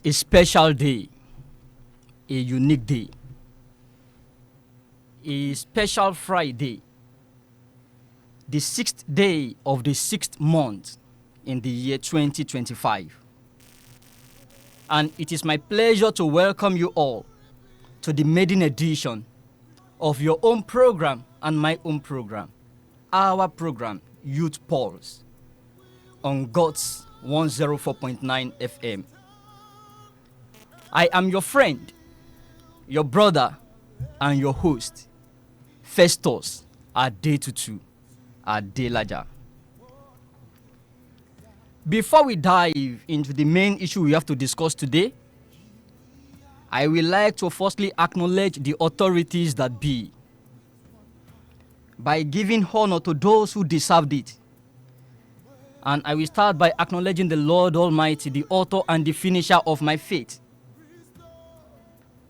A special day, a unique day, a special Friday, the sixth day of the sixth month in the year 2025. And it is my pleasure to welcome you all to the maiden edition of your own program and my own program, our program, Youth Pulse, on God's 104.9 FM. I am your friend, your brother, and your host, Festus Adetutu Adelaja. Before we dive into the main issue we have to discuss today, I would like to firstly acknowledge the authorities that be by giving honor to those who deserved it. And I will start by acknowledging the Lord Almighty, the author and the finisher of my faith,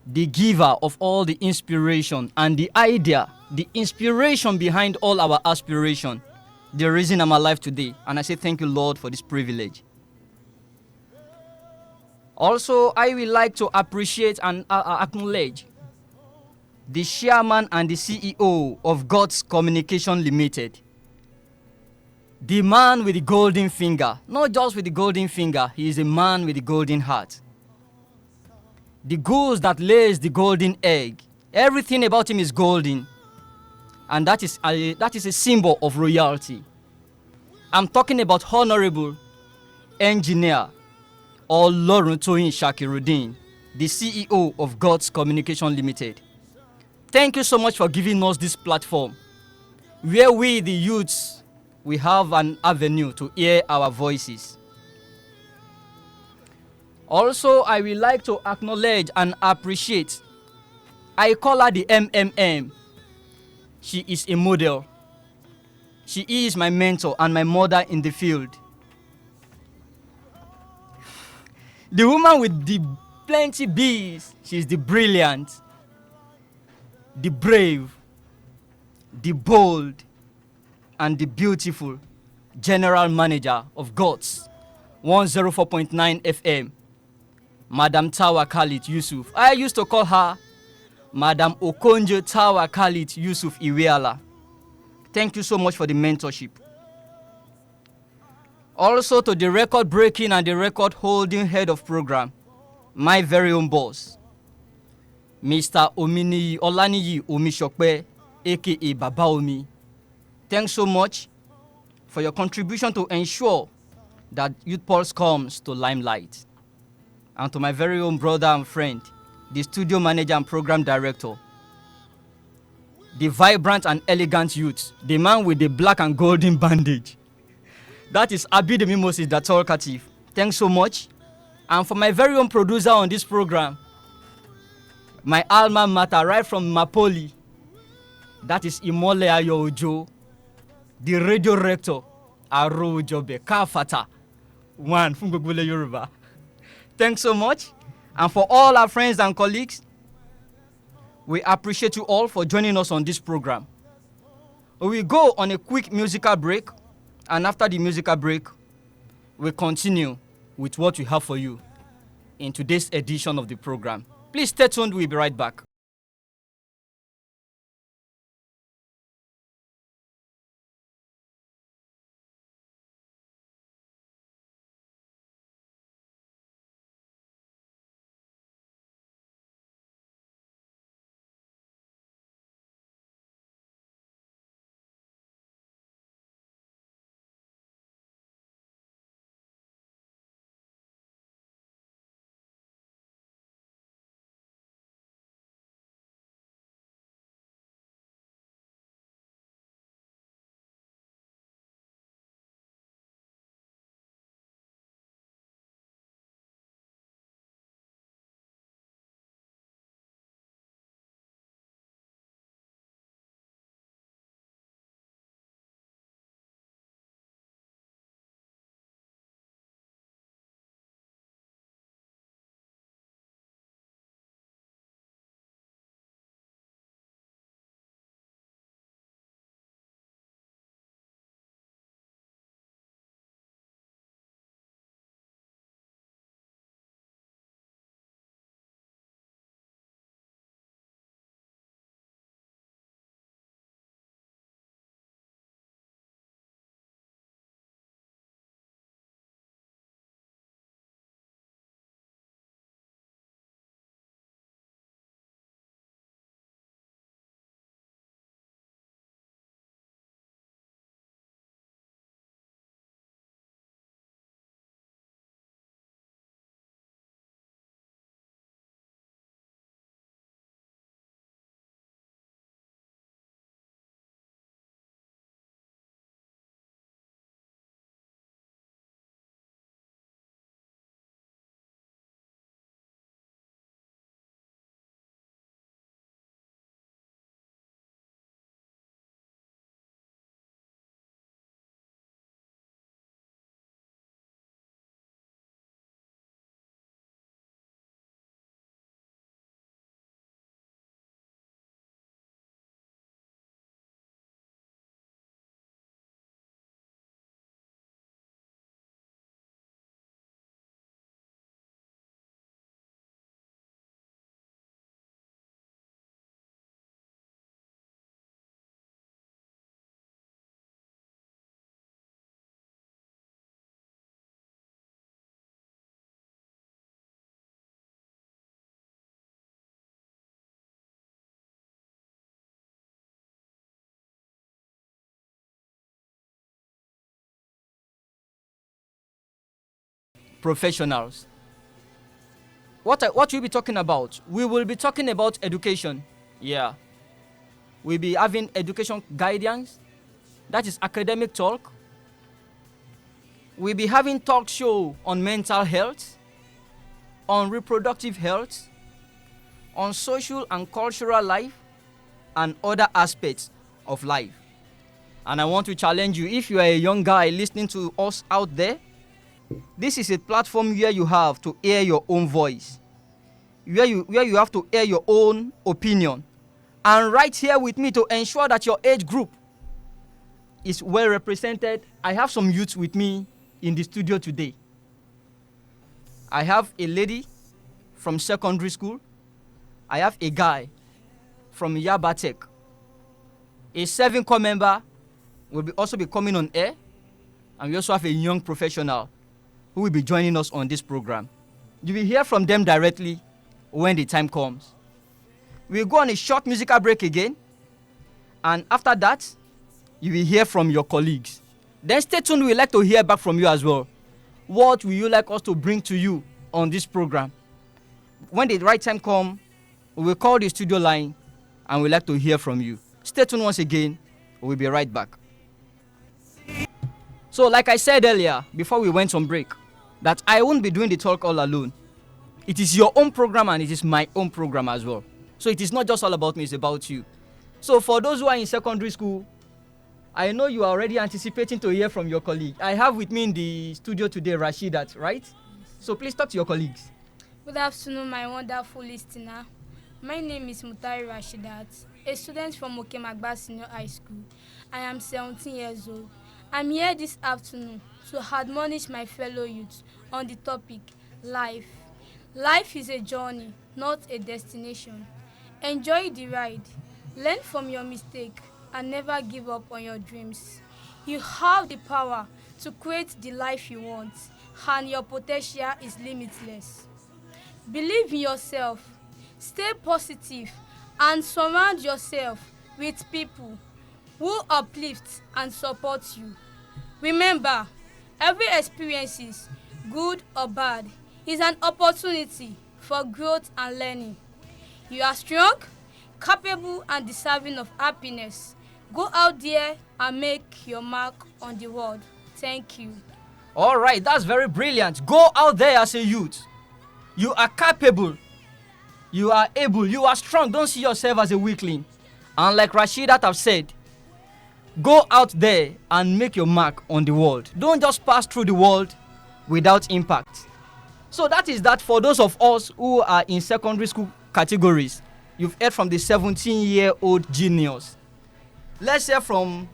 the giver of all the inspiration and the idea, the inspiration behind all our aspiration, the reason I'm alive today. And I say thank you, Lord, for this privilege. Also, I would like to appreciate and acknowledge the chairman and the CEO of God's Communication Limited. The man with the golden finger, not just with the golden finger, he is a man with the golden heart. The goose that lays the golden egg, everything about him is golden. And that is a symbol of royalty. I'm talking about Honorable Engineer Oloruntoyin Shakiruddin, the CEO of God's Communication Limited. Thank you so much for giving us this platform where we, the youths, we have an avenue to hear our voices. Also, I would like to acknowledge and appreciate, I call her the MMM. She is a model. She is my mentor and my mother in the field. The woman with the plenty B's, she's the brilliant, the brave, the bold, and the beautiful general manager of God's 104.9 FM, Madam Tawa Khalid Yusuf. I used to call her Madam Okonjo Tawa Khalid Yusuf Iweala. Thank you so much for the mentorship. Also to the record-breaking and the record-holding head of program, my very own boss, Mr. Omini Olaniyi Omishokpe, aka Baba Omi. Thanks so much for your contribution to ensure that Youth Pulse comes to limelight. And to my very own brother and friend, the studio manager and program director, the vibrant and elegant youth, the man with the black and golden bandage. That is Abidemi Moses, the talkative. Thanks so much. And for my very own producer on this program, my alma mater right from Mapoli, that is Imole Ayo Ojo, the radio rector, Aro Jobe Kafata, one from Gogole Yoruba. Thanks so much. And for all our friends and colleagues, we appreciate you all for joining us on this program. We will go on a quick musical break, and after the musical break, we'll continue with what we have for you in today's edition of the program. Please stay tuned, we'll be right back. professionals. What we'll be talking about? We will be talking about education. Yeah. We'll be having education guidance. That is academic talk. We'll be having talk show on mental health, on reproductive health, on social and cultural life, and other aspects of life. And I want to challenge you, if you are a young guy listening to us out there, this is a platform where you have to air your own voice, where you have to air your own opinion. And right here with me to ensure that your age group is well represented, I have some youths with me in the studio today. I have a lady from secondary school. I have a guy from Yabatek. A 7 core member will also be coming on air. And we also have a young professional who will be joining us on this program. You will hear from them directly when the time comes. We'll go on a short musical break again. And after that, you will hear from your colleagues. Then stay tuned, we'd like to hear back from you as well. What will you like us to bring to you on this program? When the right time comes, we will call the studio line and we'd like to hear from you. Stay tuned once again. We'll be right back. So like I said earlier, before we went on break, that I won't be doing the talk all alone. It is your own program and it is my own program as well. So it is not just all about me, it's about you. So for those who are in secondary school, I know you are already anticipating to hear from your colleague. I have with me in the studio today Rashidat, right? So please talk to your colleagues. Good afternoon, my wonderful listener. My name is Mutari Rashidat, a student from Okemagba Senior High School. I am 17 years old. I'm here this afternoon to admonish my fellow youths on the topic, life. Life is a journey, not a destination. Enjoy the ride, learn from your mistake, and never give up on your dreams. You have the power to create the life you want, and your potential is limitless. Believe in yourself, stay positive, and surround yourself with people who uplift and support you. Remember, every experience, good or bad, is an opportunity for growth and learning. You are strong, capable, and deserving of happiness. Go out there and make your mark on the world. Thank you. All right, that's very brilliant. Go out there as a youth. You are capable. You are able. You are strong. Don't see yourself as a weakling. And like Rashidat have said, go out there and make your mark on the world. Don't just pass through the world without impact. So that is that for those of us who are in secondary school categories. You've heard from the 17-year-old genius. Let's hear from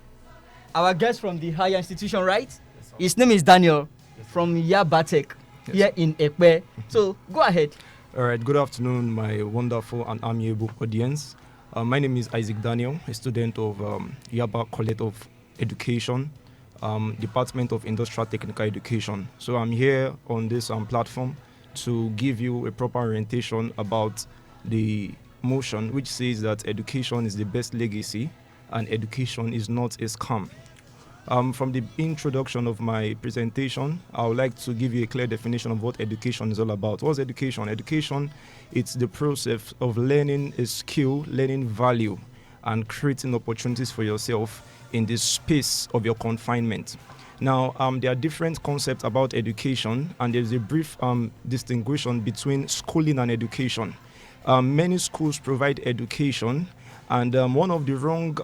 our guest from the higher institution, right? Yes, his name is Daniel from Yabatek here in Ekpe. So go ahead. All right, good afternoon, my wonderful and amiable audience. My name is Isaac Daniel, a student of Yaba College of Education, Department of Industrial Technical Education. So I'm here on this platform to give you a proper orientation about the motion which says that education is the best legacy and education is not a scam. From the introduction of my presentation, I would like to give you a clear definition of what education is all about. What's education? Education, it's the process of learning a skill, learning value, and creating opportunities for yourself in the space of your confinement. Now, there are different concepts about education, and there's a brief distinction between schooling and education. Many schools provide education, and one of the wrong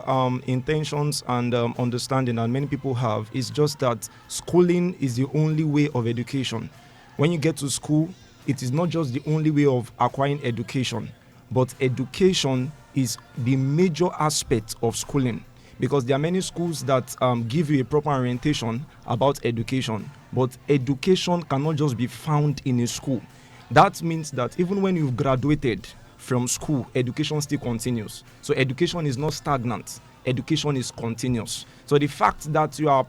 intentions and understanding that many people have is just that schooling is the only way of education. When you get to school, it is not just the only way of acquiring education, but education is the major aspect of schooling, because there are many schools that give you a proper orientation about education, but education cannot just be found in a school. That means that even when you've graduated from school, education still continues. So education is not stagnant. Education is continuous. So the fact that you are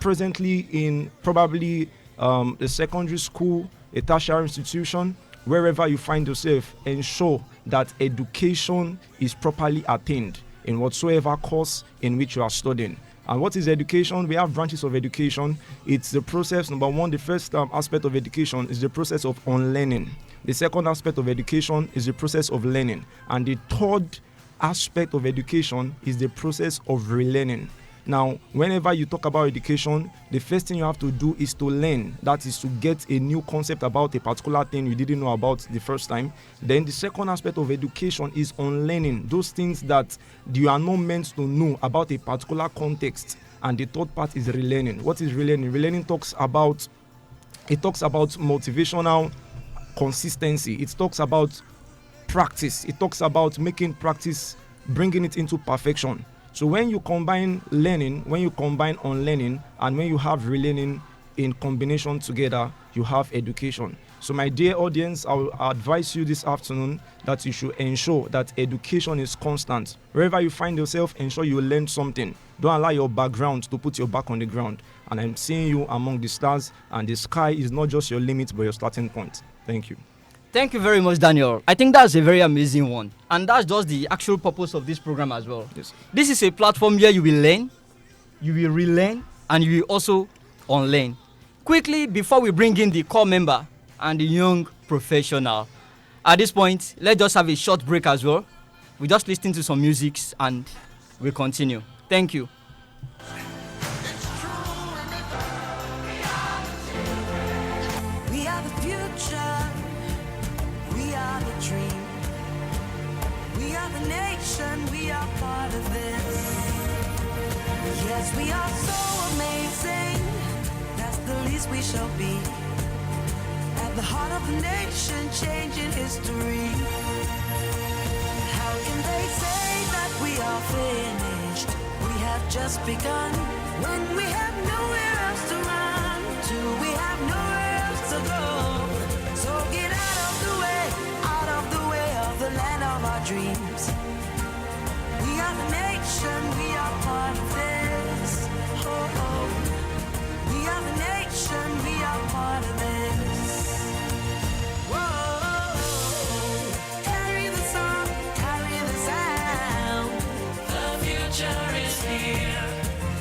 presently in probably a secondary school, a tertiary institution, wherever you find yourself, ensure that education is properly attained in whatsoever course in which you are studying. And what is education? We have branches of education. It's the process, number one, the first aspect of education is the process of unlearning. The second aspect of education is the process of learning. And the third aspect of education is the process of relearning. Now, whenever you talk about education, the first thing you have to do is to learn. That is to get a new concept about a particular thing you didn't know about the first time. Then the second aspect of education is unlearning. Those things that you are not meant to know about a particular context. And the third part is relearning. What is relearning? Relearning talks about motivational consistency. It talks about practice. It talks about making practice, bringing it into perfection. So when you combine learning, when you combine unlearning, and when you have relearning in combination together, you have education. So my dear audience, I will advise you this afternoon that you should ensure that education is constant. Wherever you find yourself, ensure you learn something. Don't allow your background to put your back on the ground. And I'm seeing you among the stars, and the sky is not just your limit, but your starting point. Thank you. Thank you very much, Daniel. I think that's a very amazing one. And that's just the actual purpose of this program as well. Yes. This is a platform where you will learn, you will relearn, and you will also unlearn. Quickly, before we bring in the core member and the young professional, at this point, let's just have a short break as well. We just listen to some music and we'll continue. Thank you. We are the future. We are the dream. We are the nation. We are part of this. Yes, we are so amazing. That's the least we shall be. At the heart of the nation, changing history. How can they say that we are finished? We have just begun. When we have nowhere else to run to, we have nowhere else to go. So get out of the way of the land of our dreams. We are the nation, we are part of this. Oh, oh. We are the nation, we are part of this. Whoa. Carry the song, carry the sound. The future is here.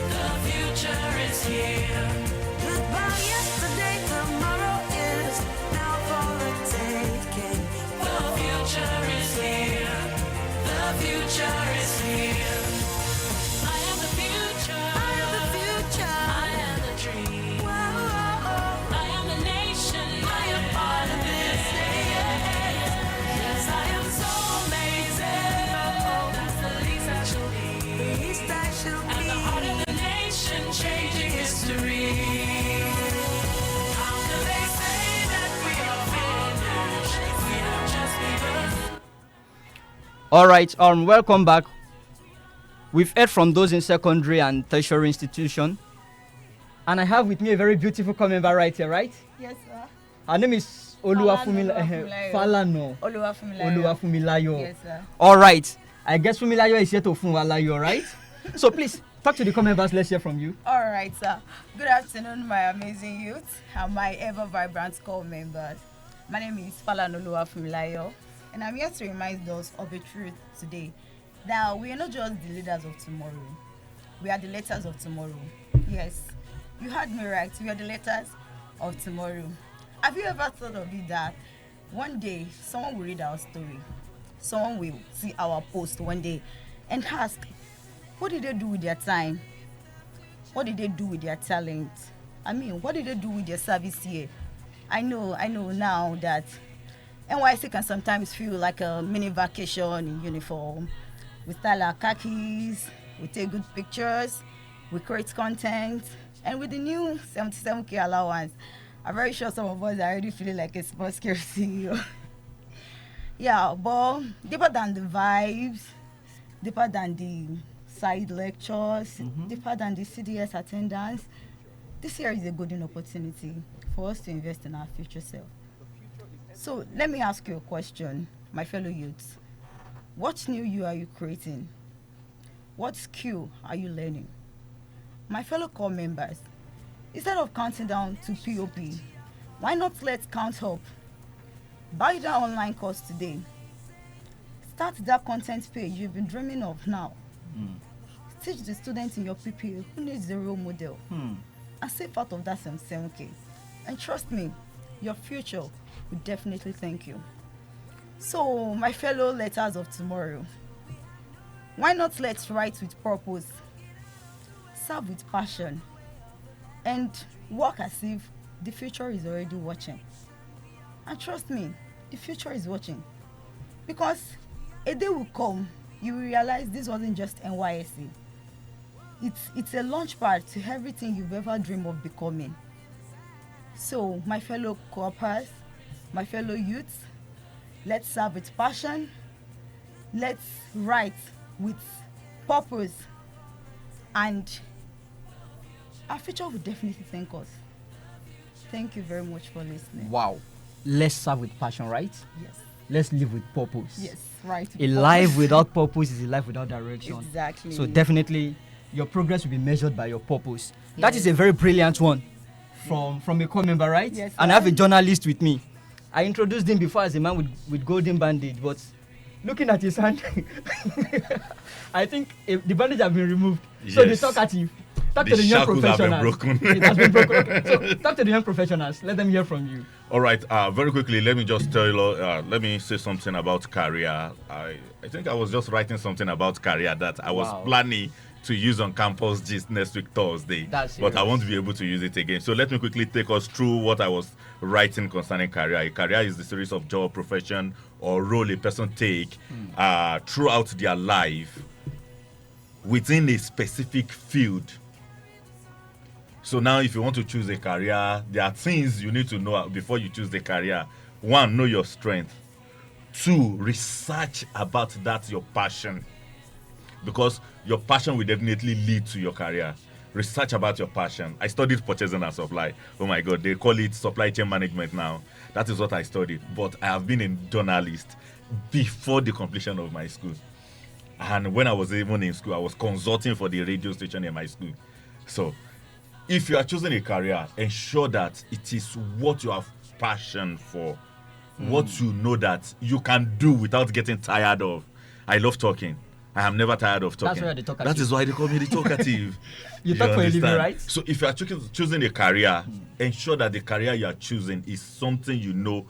The future is here. Goodbye yesterday, tomorrow is now for the taking. The future is here. The future is here. I am the future. I am the future. I am the dream. Whoa. I am the nation. I am part of this. Yes, I am so amazing. That's the least I shall be. The least I shall be. At the heart of the nation, changing history. How can they say that we are finished? We have just begun. All right, welcome back. We've heard from those in secondary and tertiary institution. And I have with me a very beautiful core member right here, right? Yes, sir. Her name is Falano Oluwafumilayo. Yes, sir. All right. I guess Fumilayo is here to Funwalayo, right? So please, talk to the core members. Let's hear from you. All right, sir. Good afternoon, my amazing youth and my ever vibrant core members. My name is Falano Oluwafumilayo, and I'm here to remind us of a truth today. Now, we are not just the leaders of tomorrow. We are the letters of tomorrow. Yes, you heard me right. We are the letters of tomorrow. Have you ever thought of it that one day someone will read our story, someone will see our post one day and ask, what did they do with their time? What did they do with their talent? I mean, what did they do with their service here? I know now that NYC can sometimes feel like a mini vacation in uniform. We style our khakis, we take good pictures, we create content, and with the new 77K allowance, I'm very sure some of us are already feeling like a small scale CEO. Yeah, but deeper than the vibes, deeper than the side lectures, deeper than the CDS attendance, this year is a golden opportunity for us to invest in our future self. So let me ask you a question, my fellow youths. What new you are you creating? What skill are you learning? My fellow core members, instead of counting down to POP, why not let's count up? Buy that online course today. Start that content page you've been dreaming of now. teach the students in your PPA who needs a role model. And save out of that 7K. And trust me, your future will definitely thank you. So, my fellow letters of tomorrow, why not let's write with purpose, serve with passion, and work as if the future is already watching. And trust me, the future is watching. Because a day will come, you will realize this wasn't just NYSC. It's a launch pad to everything you've ever dreamed of becoming. So, my fellow corpers, my fellow youths, let's serve with passion, let's write with purpose, and our future will definitely thank us. Thank you very much for listening. Wow. Let's serve with passion, right? Yes. Let's live with purpose. Yes, right. A life without purpose is a life without direction. Exactly. So definitely, your progress will be measured by your purpose. Yes. That is a very brilliant one from a core member, right? Yes. And I have a journalist with me. I introduced him before as a man with golden bandage, but looking at his hand, I think the bandage has been removed. Yes. So the talkative. Talk to the young professionals. It has been broken. Okay. So talk to the young professionals. Let them hear from you. All right. Very quickly, let me just tell you. Let me say something about career. I think I was just writing something about career that I was planning to use on campus gist next week Thursday. But I won't be able to use it again. So let me quickly take us through what I was writing concerning career. A career is the series of job, profession, or role a person take throughout their life within a specific field. So now if you want to choose a career, there are things you need to know before you choose the career. 1, know your strength. 2, research about that, your passion. Because your passion will definitely lead to your career. Research about your passion. I studied purchasing and supply. Oh my God, they call it supply chain management now. That is what I studied. But I have been a journalist before the completion of my school. And when I was even in school, I was consulting for the radio station in my school. So, if you are choosing a career, ensure that it is what you have passion for, what you know that you can do without getting tired of. I love talking. I am never tired of talking. That's why the talkative. That is why they call me the talkative. you talk for a living, right? So if you are choosing a career, ensure that the career you are choosing is something you know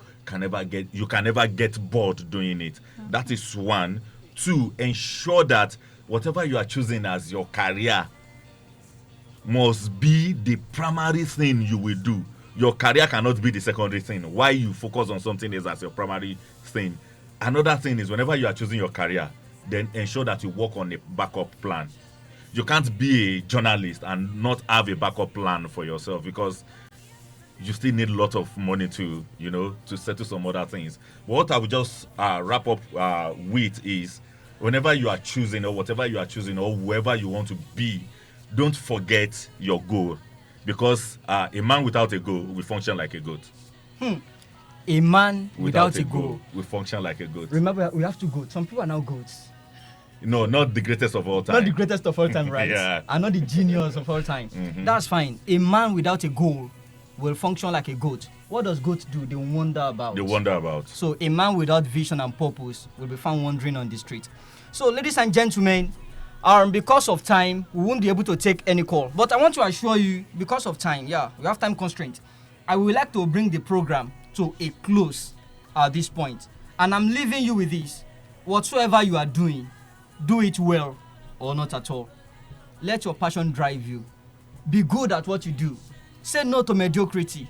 you can never get bored doing it. That is 1. 2, ensure that whatever you are choosing as your career must be the primary thing you will do. Your career cannot be the secondary thing. Why you focus on something else as your primary thing. Another thing is whenever you are choosing your career, then ensure that you work on a backup plan. You can't be a journalist and not have a backup plan for yourself because you still need a lot of money to settle some other things. But what I would just wrap up with is whenever you are choosing or whatever you are choosing or whoever you want to be, don't forget your goal, because a man without a goal will function like a goat. A man without a goal will function like a goat. Remember, we have 2 goats. Some people are now goats. No, not the greatest of all time. Not the greatest of all time, right? Yeah. And not the genius of all time. That's fine. A man without a goal will function like a goat. What does goats do? They wander about. They wander about. So a man without vision and purpose will be found wandering on the street. So, ladies and gentlemen, because of time, we won't be able to take any call. But I want to assure you, because of time, we have time constraint. I would like to bring the program to a close at this point. And I'm leaving you with this. Whatsoever you are doing, do it well or not at all. Let your passion drive you. Be good at what you do. Say no to mediocrity.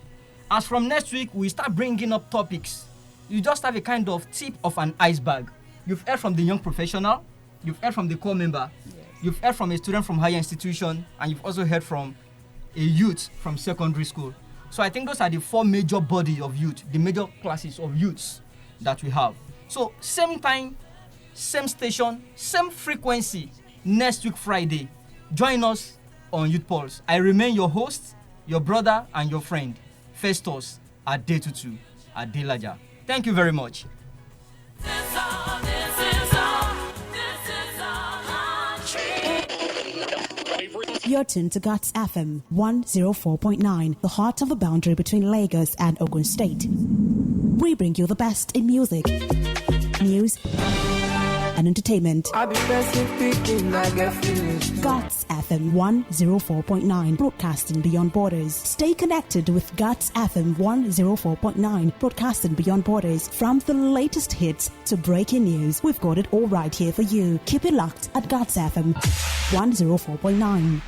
As from next week, we start bringing up topics. You just have a kind of tip of an iceberg. You've heard from the young professional. You've heard from the core member. Yes. You've heard from a student from higher institution. And you've also heard from a youth from secondary school. So I think those are the 4 major body of youth, the major classes of youths that we have. So same time, same station, same frequency, next week Friday. Join us on Youth Pulse. I remain your host, your brother and your friend, Festus Adetutu Adelaja. Thank you very much. You're tuned to Guts FM 104.9, the heart of the boundary between Lagos and Ogun State. We bring you the best in music, news, and entertainment. I be person thinking I get feelings. GOTS FM 104.9, broadcasting beyond borders. Stay connected with GOTS FM 104.9, broadcasting beyond borders. From the latest hits to breaking news, we've got it all right here for you. Keep it locked at GOTS FM 104.9.